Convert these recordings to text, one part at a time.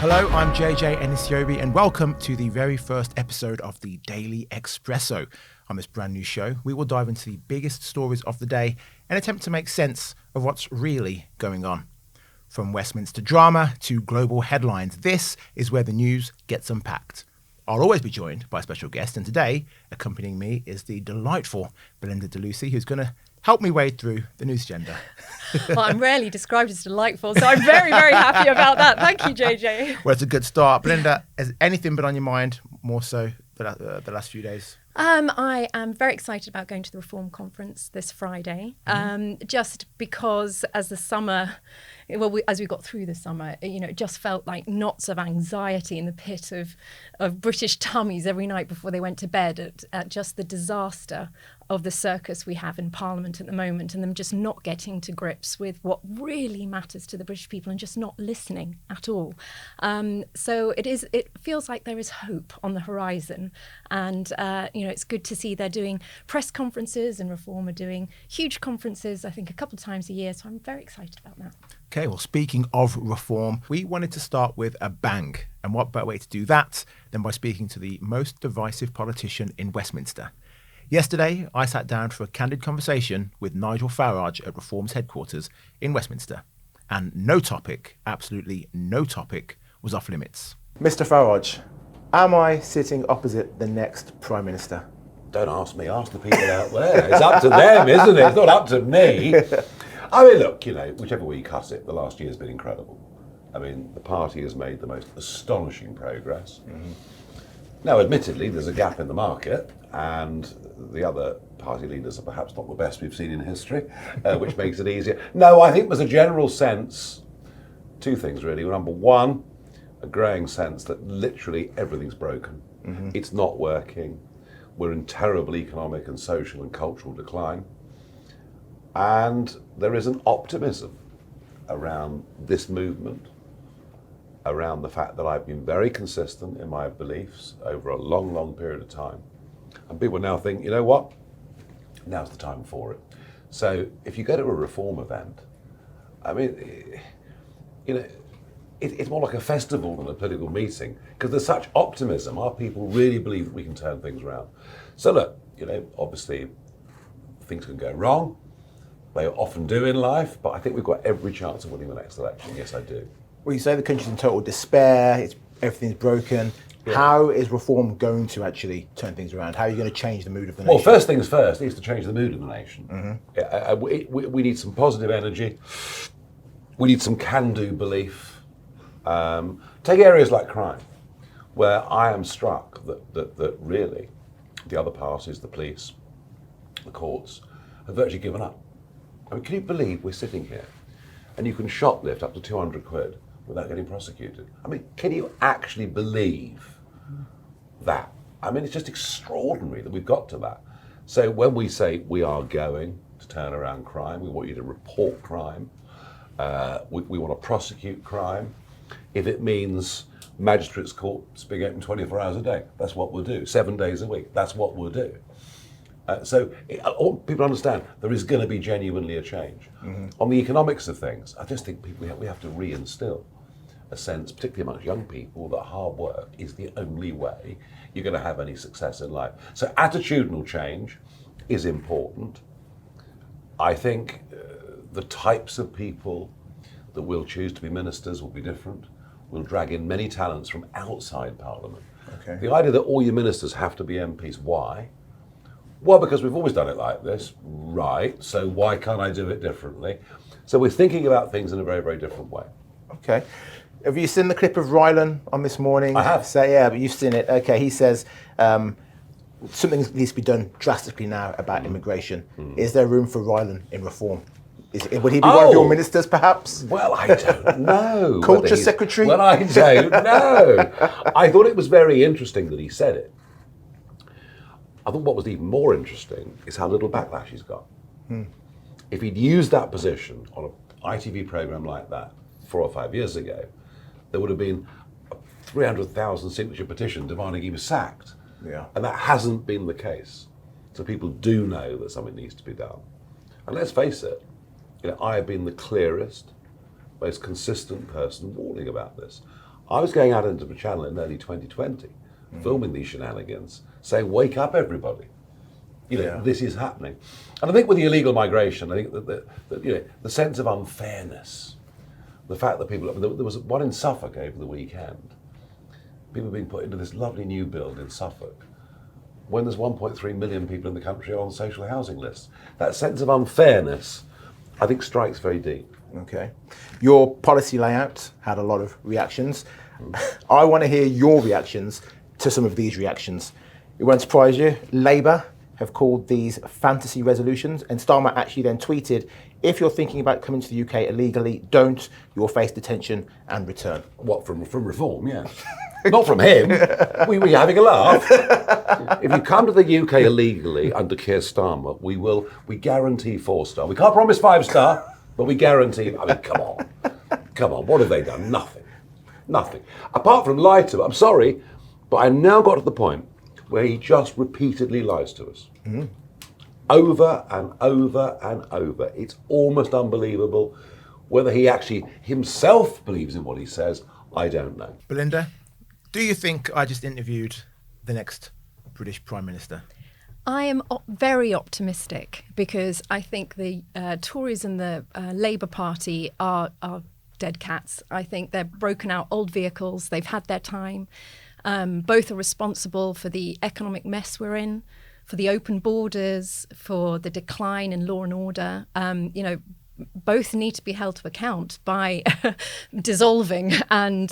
Hello, I'm JJ Anisiobi, and welcome to the very first episode of the Daily Expresso. On this brand new show, we will dive into the biggest stories of the day and attempt to make sense of what's really going on. From Westminster drama to global headlines, this is where the news gets unpacked. I'll always be joined by a special guest, and today, accompanying me is the delightful Belinda DeLucy, who's going to help me wade through the news agenda. Well, I'm rarely described as delightful, so I'm very, very happy about that. Thank you, JJ. Well, it's a good start. Belinda, has anything been on your mind more so the last few days? I am very excited about going to the Reform Conference this Friday, just because as the summer, as we got through the summer, it just felt like knots of anxiety in the pit of British tummies every night before they went to bed at just the disaster of the circus we have in Parliament at the moment, and them just not getting to grips with what really matters to the British people and just not listening at all. So it feels like there is hope on the horizon, and it's good to see they're doing press conferences, and Reform are doing huge conferences, I think a couple of times a year, so I'm very excited about that. Okay, well, speaking of Reform, we wanted to start with a bang. And what better way to do that than by speaking to the most divisive politician in Westminster? Yesterday, I sat down for a candid conversation with Nigel Farage at Reform's headquarters in Westminster. And no topic, absolutely no topic, was off limits. Mr. Farage, am I sitting opposite the next Prime Minister? Don't ask me, ask the people out there. It's up to them, isn't it? It's not up to me. I mean, look, whichever way you cut it, the last year has been incredible. I mean, the party has made the most astonishing progress. Mm-hmm. Now, admittedly, there's a gap in the market, and the other party leaders are perhaps not the best we've seen in history, which makes it easier. No, I think there's a general sense, two things really. Number one, a growing sense that literally everything's broken. Mm-hmm. It's not working. We're in terrible economic and social and cultural decline. And there is an optimism around this movement, around the fact that I've been very consistent in my beliefs over a long, long period of time. And people now think, you know what? Now's the time for it. So if you go to a Reform event, I mean, it's more like a festival than a political meeting, because there's such optimism. Our people really believe that we can turn things around. So look, obviously things can go wrong. They often do in life, but I think we've got every chance of winning the next election. Yes, I do. Well, you say the country's in total despair, everything's broken. Yeah. How is Reform going to actually turn things around? How are you going to change the mood of the nation? Well, first things first, it needs to change the mood of the nation. Mm-hmm. We need some positive energy. We need some can-do belief. Take areas like crime, where I am struck that really the other parties, the police, the courts, have virtually given up. I mean, can you believe we're sitting here and you can shoplift up to 200 quid without getting prosecuted? I mean, can you actually believe that? I mean, it's just extraordinary that we've got to that. So when we say we are going to turn around crime, we want you to report crime, we want to prosecute crime. If it means magistrates' courts being open 24 hours a day, that's what we'll do. 7 days a week, that's what we'll do. People understand there is going to be genuinely a change. Mm-hmm. On the economics of things, I just think we have to reinstill a sense, particularly amongst young people, that hard work is the only way you're going to have any success in life. So attitudinal change is important. I think the types of people that will choose to be ministers will be different. We'll drag in many talents from outside Parliament. Okay. The idea that all your ministers have to be MPs, why? Well, because we've always done it like this, right? So why can't I do it differently? So we're thinking about things in a very, very different way. Okay. Have you seen the clip of Rylan on This Morning? I have. Yeah, but you've seen it. Okay, he says something needs to be done drastically now about immigration. Is there room for Rylan in Reform? Would he be one of your ministers, perhaps? Well, I don't know. Culture Secretary? Well, I don't know. I thought it was very interesting that he said it. I thought what was even more interesting is how little backlash he's got. If he'd used that position on an ITV programme like that 4 or 5 years ago, there would have been a 300,000 signature petition demanding he was sacked. Yeah. And that hasn't been the case. So people do know that something needs to be done. And let's face it, I have been the clearest, most consistent person warning about this. I was going out into the channel in early 2020, filming these shenanigans, saying, wake up everybody. This is happening. And I think with the illegal migration, I think that the sense of unfairness, the fact that people, there was one in Suffolk over the weekend, people being put into this lovely new build in Suffolk, when there's 1.3 million people in the country on social housing lists. That sense of unfairness, I think, strikes very deep. Okay. Your policy layout had a lot of reactions. I want to hear your reactions to some of these reactions. It won't surprise you. Labour have called these fantasy resolutions, and Starmer actually then tweeted, if you're thinking about coming to the UK illegally, don't. You'll face detention and return. What, from reform? Yeah. Not from him. We were having a laugh. If you come to the UK illegally under Keir Starmer, we guarantee 4-star. We can't promise 5-star, but we guarantee. I mean, come on. What have they done? Nothing. Apart from lie to us. I'm sorry, but I now got to the point where he just repeatedly lies to us. Mm-hmm. Over and over and over. It's almost unbelievable. Whether he actually himself believes in what he says, I don't know. Belinda, do you think I just interviewed the next British Prime Minister? I am very optimistic because I think the Tories and the Labour Party are dead cats. I think they're broken out old vehicles. They've had their time. Both are responsible for the economic mess we're in, for the open borders, for the decline in law and order. Both need to be held to account by dissolving and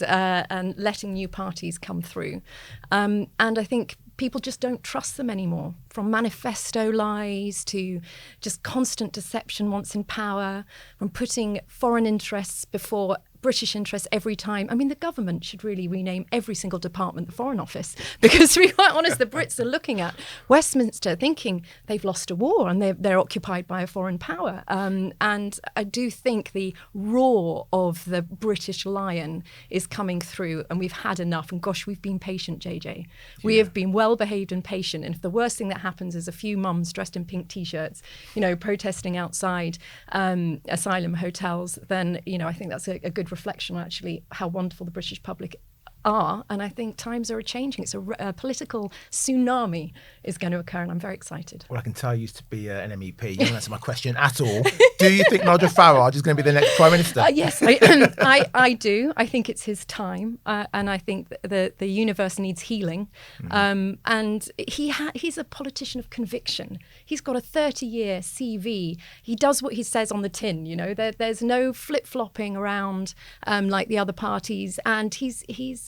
letting new parties come through. And I think people just don't trust them anymore, from manifesto lies to just constant deception once in power, from putting foreign interests before British interests every time. I mean, the government should really rename every single department the Foreign Office, because to be quite honest, the Brits are looking at Westminster thinking they've lost a war and they're occupied by a foreign power. And I do think the roar of the British lion is coming through, and we've had enough. And gosh, we've been patient, JJ. We have been well behaved and patient. And if the worst thing that happens is a few mums dressed in pink T-shirts, protesting outside asylum hotels, then, I think that's a good reflection on actually how wonderful the British public are. And I think times are changing. It's a political tsunami is going to occur, and I'm very excited. Well, I can tell you used to be an MEP. You don't answer my question at all. Do you think Nigel Farage is going to be the next Prime Minister? Yes, I do. I think it's his time, and I think the universe needs healing. And he's a politician of conviction. He's got a 30-year CV. He does what he says on the tin. There's no flip-flopping around like the other parties, and he's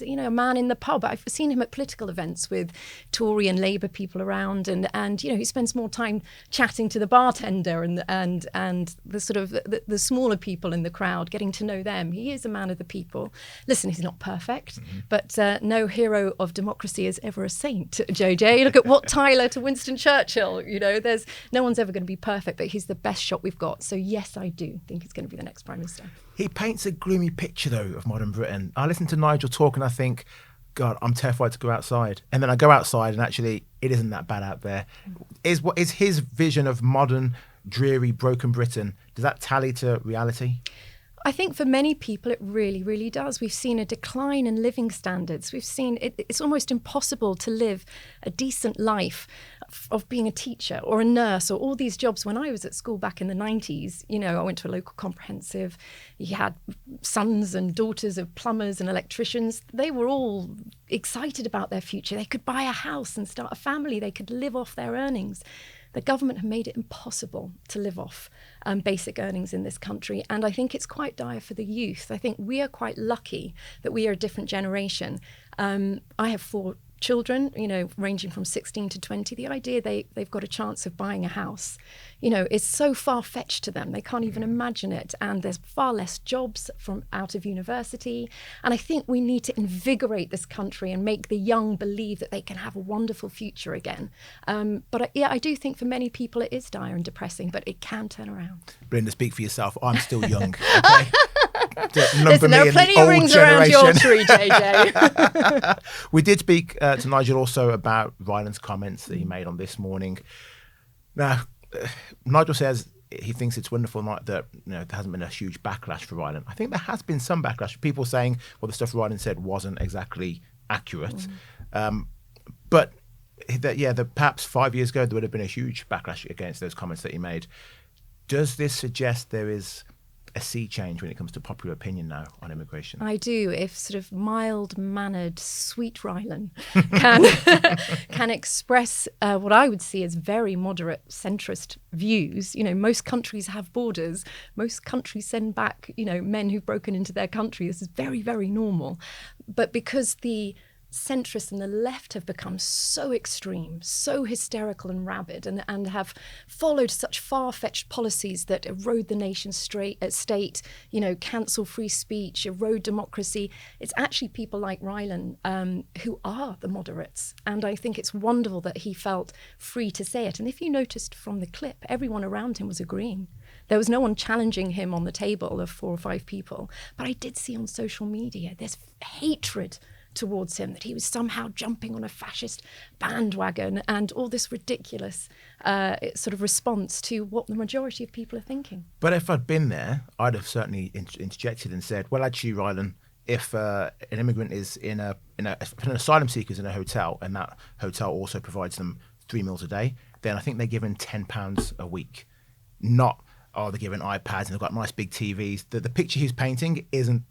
a man in the pub. I've seen him at political events with Tory and Labour people around, and he spends more time chatting to the bartender and the sort of the smaller people in the crowd, getting to know them. He is a man of the people. Listen, he's not perfect, but no hero of democracy is ever a saint, JJ. Look at Wat Tyler to Winston Churchill. There's no one's ever going to be perfect, but he's the best shot we've got. So yes, I do think he's going to be the next Prime Minister. He paints a gloomy picture, though, of modern Britain. I listen to Nigel talk and I think, God, I'm terrified to go outside. And then I go outside and actually it isn't that bad out there. What is his vision of modern, dreary, broken Britain? Does that tally to reality? I think for many people it really, really does. We've seen a decline in living standards. We've seen it's almost impossible to live a decent life of being a teacher or a nurse or all these jobs. When I was at school back in the 90s, I went to a local comprehensive. You had sons and daughters of plumbers and electricians. They were all excited about their future. They could buy a house and start a family. They could live off their earnings. The government have made it impossible to live off basic earnings in this country. And I think it's quite dire for the youth. I think we are quite lucky that we are a different generation. I have 4 children, ranging from 16 to 20. The idea they've got a chance of buying a house, is so far-fetched to them. They can't even imagine it. And there's far less jobs from out of university. And I think we need to invigorate this country and make the young believe that they can have a wonderful future again. But I do think for many people it is dire and depressing, but it can turn around. Belinda, speak for yourself. I'm still young, okay? Listen, there are plenty of rings around your tree, JJ. We did speak to Nigel also about violence comments that he made on This Morning. Now, Nigel says he thinks it's wonderful that there hasn't been a huge backlash for Rylan. I think there has been some backlash. People saying, well, the stuff Rylan said wasn't exactly accurate. But that perhaps 5 years ago there would have been a huge backlash against those comments that he made. Does this suggest there is a sea change when it comes to popular opinion now on immigration? I do. If sort of mild-mannered, sweet Rylan can express what I would see as very moderate centrist views. Most countries have borders. Most countries send back, men who've broken into their country. This is very, very normal. But because the centrists and the left have become so extreme, so hysterical and rabid, and have followed such far-fetched policies that erode the nation's state, cancel free speech, erode democracy. It's actually people like Rylan who are the moderates. And I think it's wonderful that he felt free to say it. And if you noticed from the clip, everyone around him was agreeing. There was no one challenging him on the table of 4 or 5 people. But I did see on social media this hatred towards him, that he was somehow jumping on a fascist bandwagon, and all this ridiculous sort of response to what the majority of people are thinking. But if I'd been there, I'd have certainly interjected and said, well, actually, Rylan, if an immigrant is if an asylum seeker is in a hotel and that hotel also provides them 3 meals a day, then I think they're given £10 a week. Not, they're given iPads and they've got nice big TVs. The picture he's painting isn't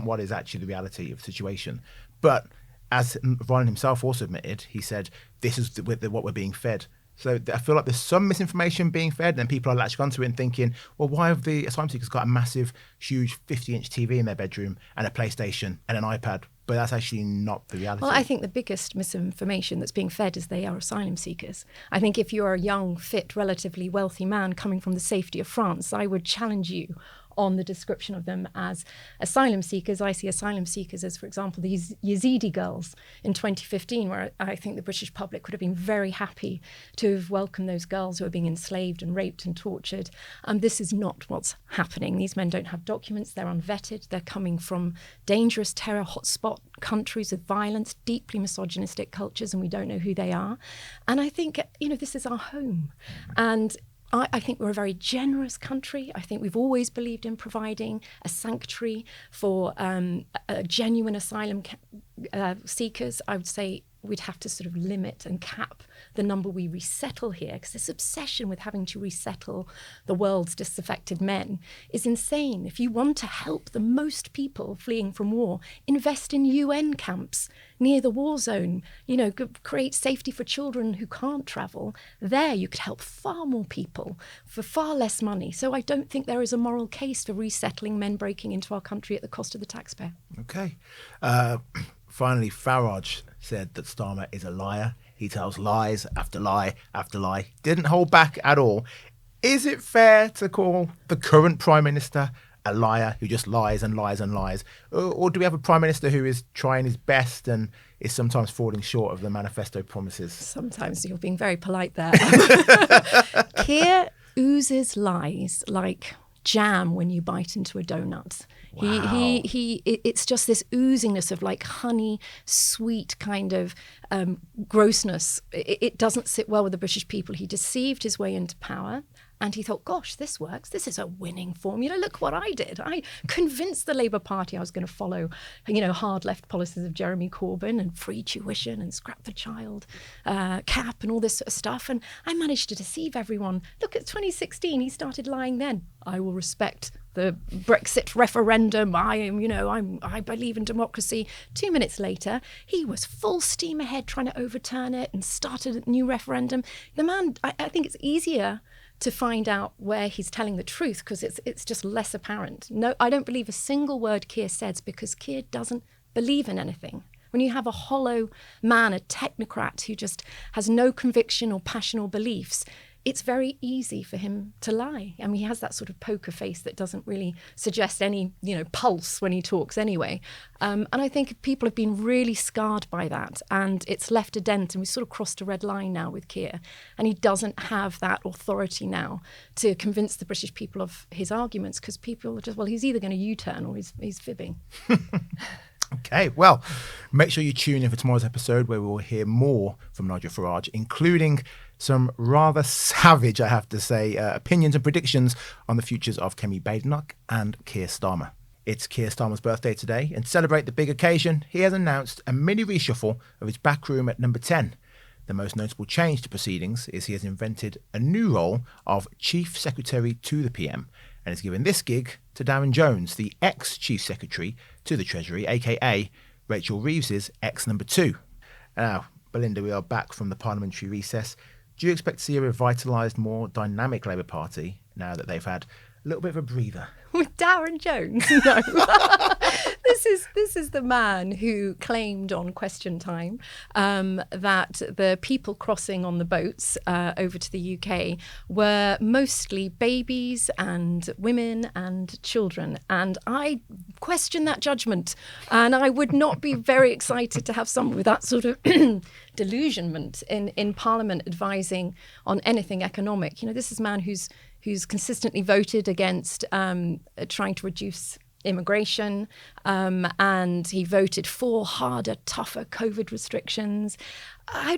what is actually the reality of the situation. But as Rylan himself also admitted, he said, this is what we're being fed. So I feel like there's some misinformation being fed, and people are latching onto it and thinking, well, why have the asylum seekers got a massive, huge 50-inch TV in their bedroom and a PlayStation and an iPad? But that's actually not the reality. Well, I think the biggest misinformation that's being fed is they are asylum seekers. I think if you're a young, fit, relatively wealthy man coming from the safety of France, I would challenge you on the description of them as asylum seekers. I see asylum seekers as, for example, these Yazidi girls in 2015, where I think the British public would have been very happy to have welcomed those girls who are being enslaved and raped and tortured. This is not what's happening. These men don't have documents. They're unvetted. They're coming from dangerous terror hotspot countries with violence, deeply misogynistic cultures, and we don't know who they are. And I think, this is our home. And I think we're a very generous country. I think we've always believed in providing a sanctuary for genuine asylum seekers. I would say we'd have to sort of limit and cap the number we resettle here, because this obsession with having to resettle the world's disaffected men is insane. If you want to help the most people fleeing from war, invest in UN camps near the war zone, create safety for children who can't travel. There you could help far more people for far less money. So I don't think there is a moral case for resettling men breaking into our country at the cost of the taxpayer. Okay. Finally, Farage said that Starmer is a liar. He tells lies after lie after lie. Didn't hold back at all. Is it fair to call the current Prime Minister a liar who just lies and lies and lies? Or do we have a Prime Minister who is trying his best and is sometimes falling short of the manifesto promises? Sometimes you're being very polite there. Keir oozes lies like jam when you bite into a donut. Wow. It's just this oozingness of like honey, sweet kind of grossness. It doesn't sit well with the British people. He deceived his way into power. And he thought, gosh, this works. This is a winning formula. Look what I did. I convinced the Labour Party I was going to follow, hard left policies of Jeremy Corbyn and free tuition and scrap the child cap and all this sort of stuff. And I managed to deceive everyone. Look, at 2016, he started lying then. I will respect the Brexit referendum. I believe in democracy. 2 minutes later, he was full steam ahead trying to overturn it and started a new referendum. The man, I think it's easier to find out where he's telling the truth because it's just less apparent. No, I don't believe a single word Keir says because Keir doesn't believe in anything. When you have a hollow man, a technocrat who just has no conviction or passion or beliefs, it's very easy for him to lie. I mean, he has that sort of poker face that doesn't really suggest any, pulse when he talks anyway. And I think people have been really scarred by that. And it's left a dent. And we've sort of crossed a red line now with Keir. And he doesn't have that authority now to convince the British people of his arguments because people are just, he's either going to U-turn or he's fibbing. Okay, well, make sure you tune in for tomorrow's episode where we will hear more from Nigel Farage, including some rather savage, I have to say, opinions and predictions on the futures of Kemi Badenoch and Keir Starmer. It's Keir Starmer's birthday today, and to celebrate the big occasion, he has announced a mini reshuffle of his back room at number 10. The most notable change to proceedings is he has invented a new role of Chief Secretary to the PM, and has given this gig to Darren Jones, the ex-Chief Secretary to the Treasury, aka Rachel Reeves's ex-number 2. Now, Belinda, we are back from the parliamentary recess. Do you expect to see a revitalised, more dynamic Labour Party now that they've had a little bit of a breather? With Darren Jones? No. This is the man who claimed on Question Time that the people crossing on the boats over to the UK were mostly babies and women and children. And I question that judgment. And I would not be very excited to have someone with that sort of delusionment in Parliament advising on anything economic. You know, this is a man who's consistently voted against trying to reduce immigration, and he voted for harder, tougher COVID restrictions. I'm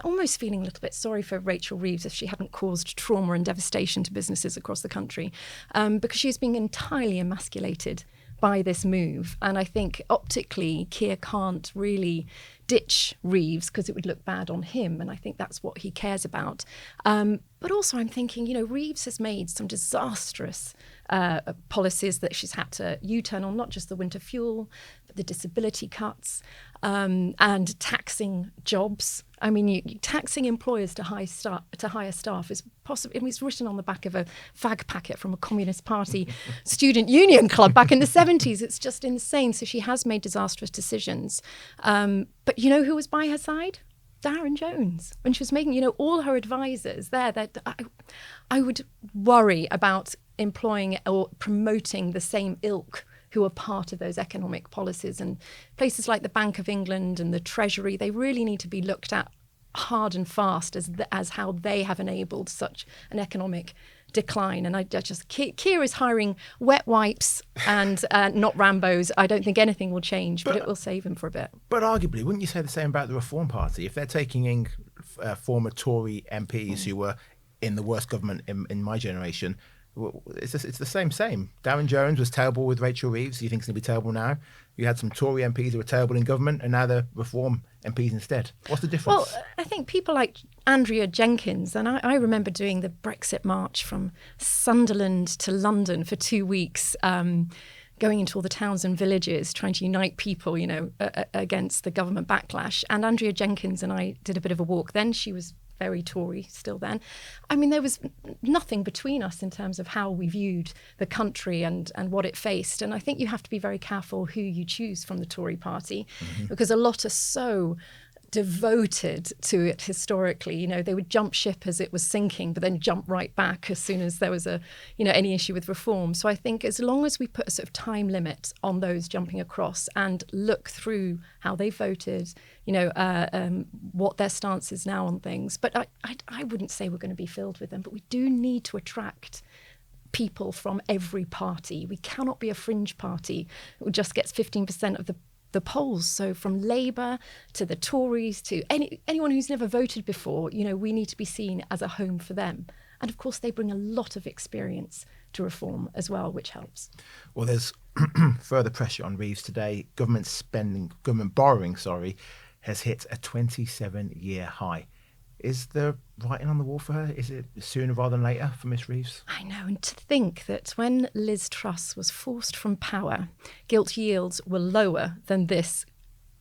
almost feeling a little bit sorry for Rachel Reeves if she hadn't caused trauma and devastation to businesses across the country, because she's being entirely emasculated by this move. And I think optically, Keir can't really ditch Reeves because it would look bad on him. And I think that's what he cares about. But also I'm thinking, Reeves has made some disastrous policies that she's had to U-turn on, not just the winter fuel, but the disability cuts and taxing jobs. I mean, taxing employers to hire staff is possible. It's written on the back of a fag packet from a Communist Party student union club back in the 70s. It's just insane. So she has made disastrous decisions. But you know who was by her side? Darren Jones. When she was making, all her advisors there, that I would worry about employing or promoting the same ilk who are part of those economic policies. And places like the Bank of England and the Treasury, they really need to be looked at hard and fast as how they have enabled such an economic decline. And I just Keir is hiring wet wipes and not Rambos. I don't think anything will change, but it will save him for a bit. But arguably, wouldn't you say the same about the Reform Party? If they're taking in former Tory MPs who were in the worst government in my generation, it's the same. Darren Jones was terrible with Rachel Reeves. Do you think it's going to be terrible now? You had some Tory MPs who were terrible in government, and now they're Reform MPs instead. What's the difference? Well, I think people like Andrea Jenkins, and I remember doing the Brexit march from Sunderland to London for 2 weeks, going into all the towns and villages, trying to unite people, against the government backlash. And Andrea Jenkins and I did a bit of a walk then. She was very Tory still then. I mean, there was nothing between us in terms of how we viewed the country and what it faced. And I think you have to be very careful who you choose from the Tory party, because a lot are so devoted to it historically. They would jump ship as it was sinking, but then jump right back as soon as there was any issue with reform. So I think as long as we put a sort of time limit on those jumping across and look through how they voted, what their stance is now on things. But I wouldn't say we're going to be filled with them, but we do need to attract people from every party. We cannot be a fringe party who just gets 15% of the polls. So from Labour to the Tories to anyone who's never voted before, we need to be seen as a home for them. And of course, they bring a lot of experience to reform as well, which helps. Well, there's further pressure on Reeves today. Government borrowing, has hit a 27-year high. Is there writing on the wall for her? Is it sooner rather than later for Miss Reeves? I know, and to think that when Liz Truss was forced from power, gilt yields were lower than this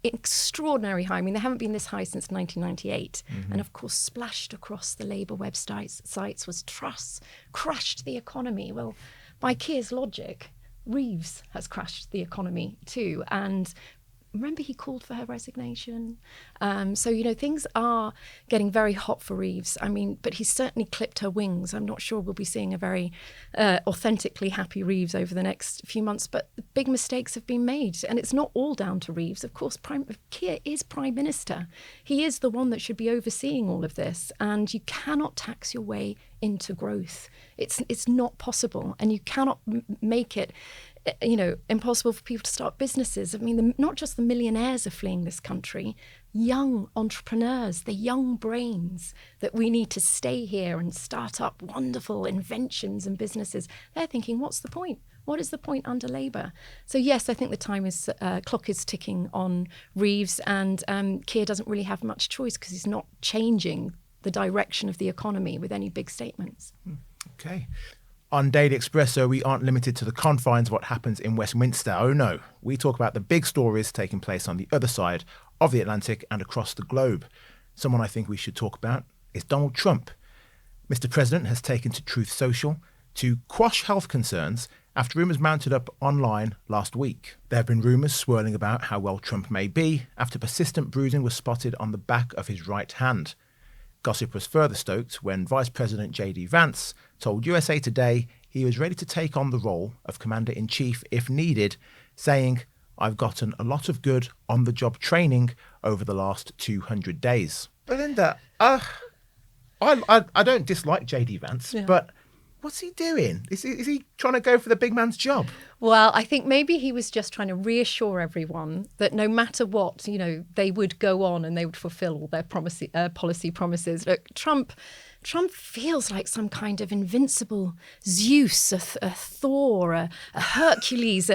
extraordinary high. I mean, they haven't been this high since 1998. And of course, splashed across the Labour websites was Truss crashed the economy. Well, by Keir's logic, Reeves has crashed the economy too. And remember, he called for her resignation. So, things are getting very hot for Reeves. I mean, but he's certainly clipped her wings. I'm not sure we'll be seeing a very authentically happy Reeves over the next few months, but big mistakes have been made. And it's not all down to Reeves. Of course, Keir is Prime Minister. He is the one that should be overseeing all of this. And you cannot tax your way into growth. It's not possible. And you cannot make it impossible for people to start businesses. I mean, not just the millionaires are fleeing this country, young entrepreneurs, the young brains that we need to stay here and start up wonderful inventions and businesses. They're thinking, what's the point? What is the point under Labour? So yes, I think the clock is ticking on Reeves, and Keir doesn't really have much choice because he's not changing the direction of the economy with any big statements. Okay. On Daily Expresso, we aren't limited to the confines of what happens in Westminster. Oh no, we talk about the big stories taking place on the other side of the Atlantic and across the globe. Someone I think we should talk about is Donald Trump. Mr. President has taken to Truth Social to quash health concerns after rumours mounted up online last week. There have been rumours swirling about how well Trump may be after persistent bruising was spotted on the back of his right hand. Gossip was further stoked when Vice President J.D. Vance told USA Today he was ready to take on the role of Commander-in-Chief if needed, saying, "I've gotten a lot of good on-the-job training over the last 200 days." Belinda, I don't dislike J.D. Vance, but what's he doing? Is he trying to go for the big man's job? Well, I think maybe he was just trying to reassure everyone that no matter what, they would go on and they would fulfill all their policy promises. Look, Trump feels like some kind of invincible Zeus, a Thor, a Hercules.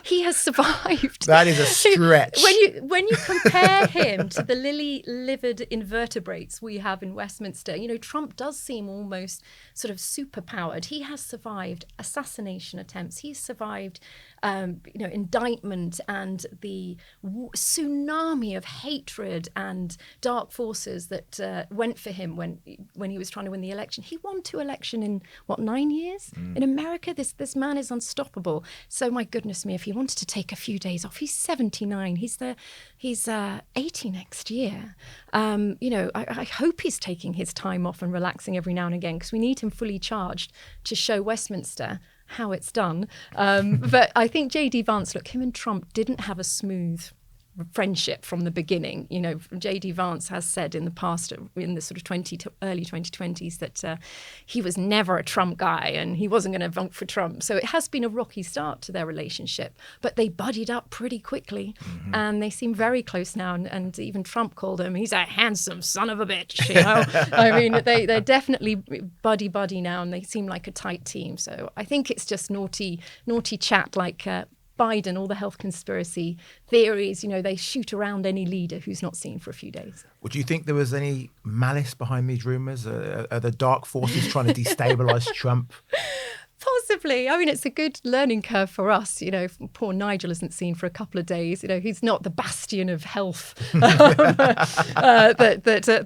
He has survived. That is a stretch. When you compare him to the lily-livered invertebrates we have in Westminster, Trump does seem almost sort of superpowered. He has survived assassination attempts. He's survived, indictment and the tsunami of hatred and dark forces that went for him when he was trying to win the election. He won 2 elections in 9 years? In America, this man is unstoppable. So my goodness me, if he wanted to take a few days off, he's 79. He's 80 next year. I hope he's taking his time off and relaxing every now and again, because we need him fully charged to show Westminster how it's done. But I think J.D. Vance, look, him and Trump didn't have a smooth friendship from the beginning. J.D. Vance has said in the past, in the sort of early 2020s, that he was never a Trump guy and he wasn't going to vote for Trump. So it has been a rocky start to their relationship, but they buddied up pretty quickly, and they seem very close now. And even Trump called him, he's a handsome son of a bitch. They're definitely buddy now, and they seem like a tight team. So I think it's just naughty chat like Biden, all the health conspiracy theories, they shoot around any leader who's not seen for a few days. Would you think there was any malice behind these rumours? Are the dark forces trying to destabilise Trump? Possibly. It's a good learning curve for us. Poor Nigel isn't seen for a couple of days. He's not the bastion of health that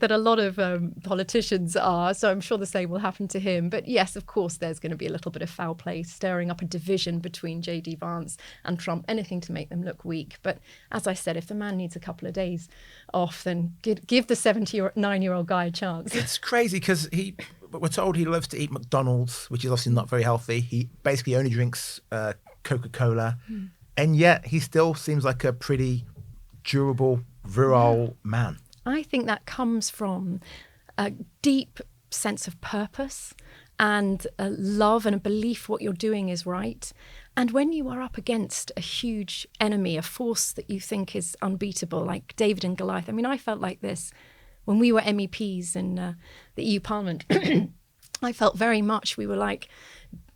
a lot of politicians are. So I'm sure the same will happen to him. But yes, of course, there's going to be a little bit of foul play, stirring up a division between J.D. Vance and Trump, anything to make them look weak. But as I said, if the man needs a couple of days off, then give the 79-year-old guy a chance. It's crazy because we're told he loves to eat McDonald's, which is obviously not very healthy. He basically only drinks Coca-Cola. And yet he still seems like a pretty durable, virile man. I think that comes from a deep sense of purpose and a love and a belief what you're doing is right. And when you are up against a huge enemy, a force that you think is unbeatable, like David and Goliath. I felt like this when we were MEPs in the EU Parliament. I felt very much we were like,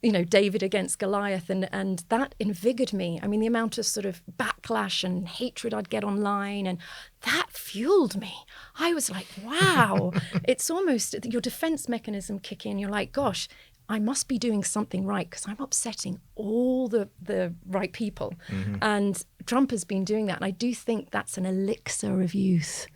David against Goliath, and that invigorated me. The amount of sort of backlash and hatred I'd get online, and that fueled me. I was like, wow, it's almost your defense mechanism kick in. You're like, gosh, I must be doing something right because I'm upsetting all the right people. And Trump has been doing that. And I do think that's an elixir of youth.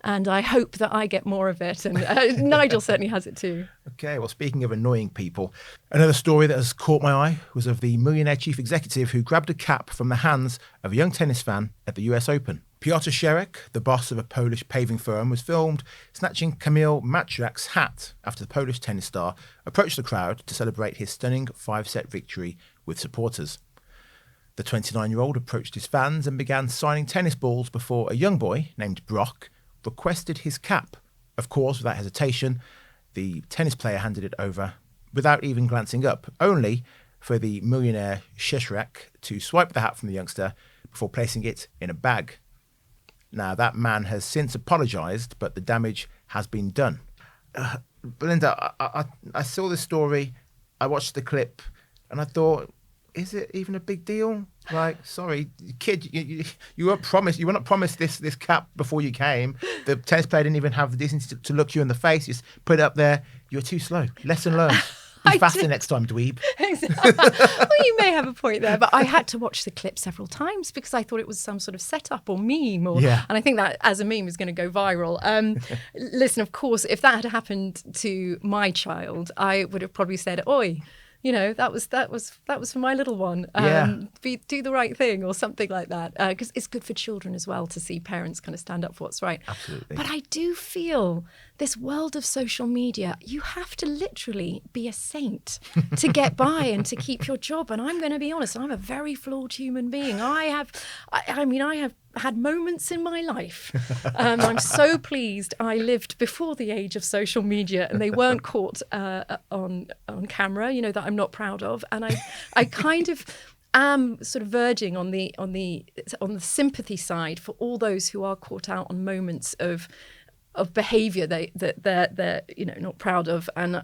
And I hope that I get more of it. And Nigel certainly has it too. Okay, well, speaking of annoying people, another story that has caught my eye was of the millionaire chief executive who grabbed a cap from the hands of a young tennis fan at the US Open. Piotr Sherek, the boss of a Polish paving firm, was filmed snatching Kamil Matriak's hat after the Polish tennis star approached the crowd to celebrate his stunning 5-set victory with supporters. The 29-year-old approached his fans and began signing tennis balls before a young boy named Brock requested his cap. Of course, without hesitation, the tennis player handed it over without even glancing up, only for the millionaire Sheshrek to swipe the hat from the youngster before placing it in a bag. Now, that man has since apologised, but the damage has been done. Belinda, I saw this story, I watched the clip, and I thought, is it even a big deal? Like, sorry, kid, you were not promised this cap before you came. The tennis player didn't even have the decency to look you in the face. You just put it up there. You're too slow. Lesson learned. Be faster next time, dweeb. Well, you may have a point there, but I had to watch the clip several times because I thought it was some sort of setup or meme. And I think that as a meme is going to go viral. Listen, of course, if that had happened to my child, I would have probably said, oi, that was for my little one. Do the right thing or something like that. Because it's good for children as well to see parents kind of stand up for what's right. Absolutely. But I do feel this world of social media, you have to literally be a saint to get by and to keep your job. And I'm going to be honest, I'm a very flawed human being. I have had moments in my life. I'm so pleased I lived before the age of social media and they weren't caught on camera, that I'm not proud of. And I kind of am sort of verging on the sympathy side for all those who are caught out on moments of behaviour that they're not proud of. And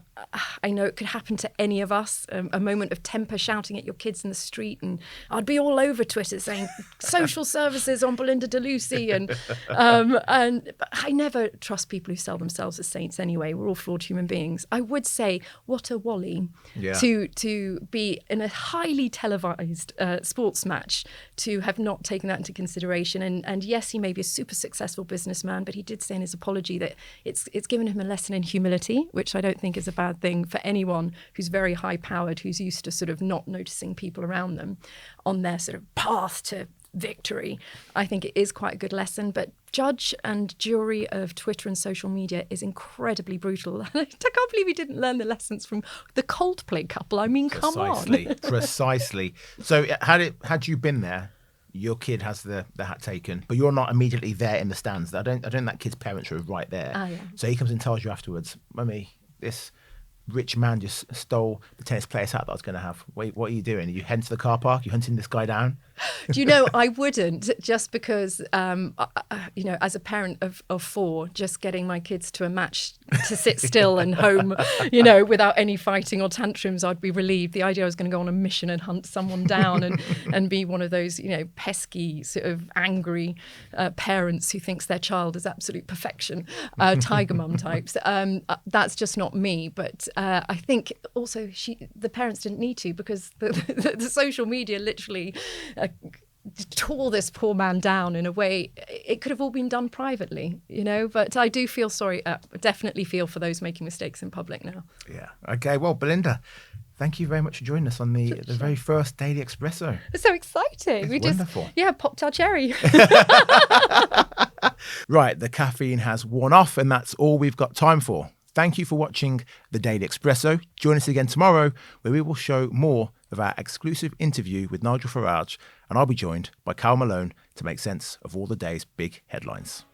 I know it could happen to any of us, a moment of temper shouting at your kids in the street, and I'd be all over Twitter saying social services on Belinda DeLucy, and but I never trust people who sell themselves as saints anyway. We're all flawed human beings. I would say what a wally to be in a highly televised sports match, to have not taken that into consideration. And yes, he may be a super successful businessman, but he did say in his apology that it's given him a lesson in humility, which I don't think is a bad thing for anyone who's very high powered, who's used to sort of not noticing people around them on their sort of path to victory. I think it is quite a good lesson, but judge and jury of Twitter and social media is incredibly brutal. I can't believe he didn't learn the lessons from the Coldplay couple. I mean, come on. Precisely. So had you been there, your kid has the hat taken, but you're not immediately there in the stands. I don't think that kid's parents are right there. Oh, yeah. So he comes and tells you afterwards, Mummy, this rich man just stole the tennis player's hat that I was going to have. Wait, what are you doing? Are you heading to the car park? Are you hunting this guy down? Do you know, I wouldn't, just because, as a parent of four, just getting my kids to a match to sit still and home, without any fighting or tantrums, I'd be relieved. The idea I was going to go on a mission and hunt someone down and be one of those, pesky, sort of angry parents who thinks their child is absolute perfection, tiger mum types. That's just not me. But I think also the parents didn't need to, because the social media literally tore this poor man down in a way it could have all been done privately, but I do feel sorry, definitely feel for those making mistakes in public now. Yeah. Okay, well, Belinda, thank you very much for joining us on the very first Daily Expresso. It's so exciting. It's wonderful. Popped our cherry. Right, the caffeine has worn off and that's all we've got time for. Thank you for watching the Daily Expresso. Join us again tomorrow, where we will show more of our exclusive interview with Nigel Farage, and I'll be joined by Carole Malone to make sense of all the day's big headlines.